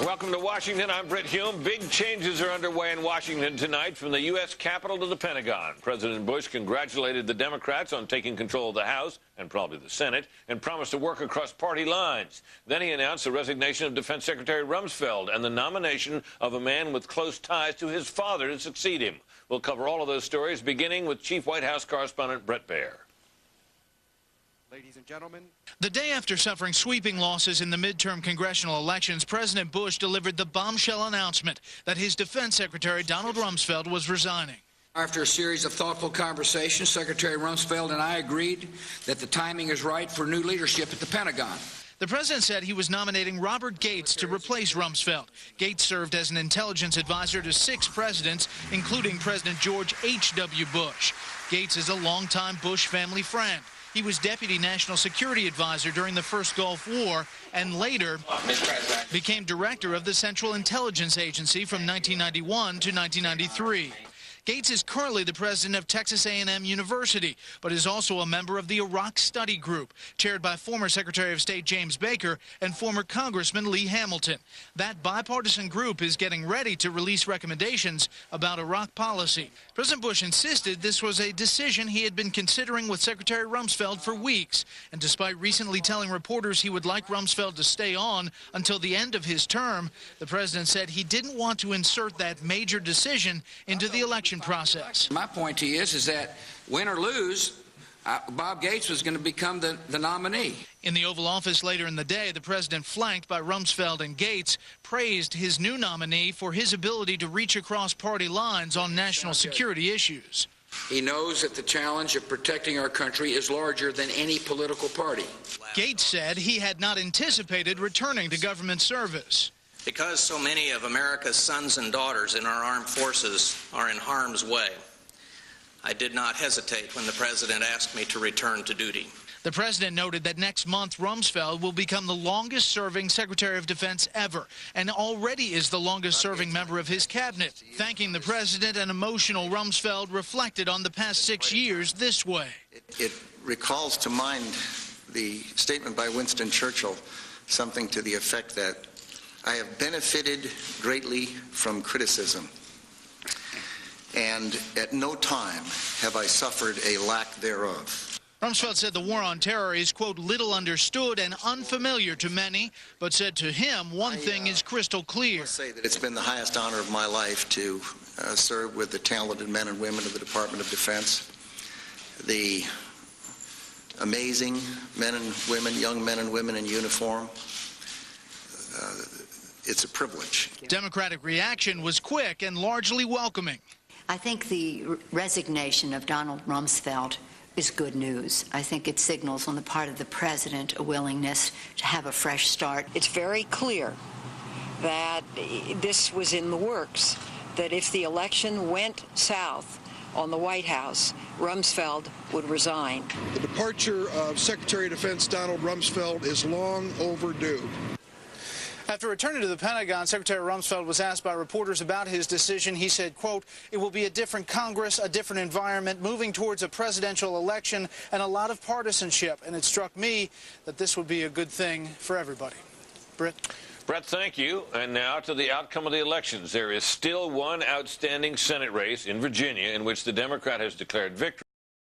Welcome to Washington. I'm Brit Hume. Big changes are underway in Washington tonight, from the U.S. Capitol to the Pentagon. President Bush congratulated the Democrats on taking control of the House and probably the Senate, and promised to work across party lines. Then he announced the resignation of Defense Secretary Rumsfeld and the nomination of a man with close ties to his father to succeed him. We'll cover all of those stories, beginning with Chief White House Correspondent Bret Baier. Ladies and gentlemen. The day after suffering sweeping losses in the midterm congressional elections, President Bush delivered the bombshell announcement that his Defense Secretary Donald Rumsfeld was resigning. After a series of thoughtful conversations, Secretary Rumsfeld and I agreed that the timing is right for new leadership at the Pentagon. The president said he was nominating Robert Gates to replace Rumsfeld. Gates served as an intelligence advisor to 6 presidents, including President George H.W. Bush. Gates is a longtime Bush family friend. He was Deputy National Security Advisor during the first Gulf War and later became Director of the Central Intelligence Agency from 1991 to 1993. Gates is currently the president of Texas A&M University, but is also a member of the Iraq Study Group, chaired by former Secretary of State James Baker and former Congressman Lee Hamilton. That bipartisan group is getting ready to release recommendations about Iraq policy. President Bush insisted this was a decision he had been considering with Secretary Rumsfeld for weeks, and despite recently telling reporters he would like Rumsfeld to stay on until the end of his term, the president said he didn't want to insert that major decision into the election process. My point to you is that win or lose, Bob Gates was going to become the nominee. In the Oval Office later in the day, the president, flanked by Rumsfeld and Gates, praised his new nominee for his ability to reach across party lines on national security issues. He knows that the challenge of protecting our country is larger than any political party. Gates said he had not anticipated returning to government service. Because so many of America's sons and daughters in our armed forces are in harm's way, I did not hesitate when the president asked me to return to duty. The president noted that next month Rumsfeld will become the longest-serving Secretary of Defense ever, and already is the longest-serving member of his cabinet. Thanking the president, an emotional Rumsfeld reflected on the past 6 years this way. It recalls to mind the statement by Winston Churchill, something to the effect that I have benefited greatly from criticism, and at no time have I suffered a lack thereof. Rumsfeld said the war on terror is, quote, little understood and unfamiliar to many, but said to him one thing is crystal clear. I say that it's been the highest honor of my life to serve with the talented men and women of the Department of Defense, the amazing men and women, young men and women in uniform. It's a privilege. Democratic reaction was quick and largely welcoming. I think the resignation of Donald Rumsfeld is good news. I think it signals on the part of the president a willingness to have a fresh start. It's very clear that this was in the works, that if the election went south on the White House, Rumsfeld would resign. The departure of Secretary of Defense Donald Rumsfeld is long overdue. After returning to the Pentagon, Secretary Rumsfeld was asked by reporters about his decision. He said, quote, it will be a different Congress, a different environment, moving towards a presidential election and a lot of partisanship. And it struck me that this would be a good thing for everybody. Brit? Bret, thank you. And now to the outcome of the elections. There is still one outstanding Senate race in Virginia in which the Democrat has declared victory.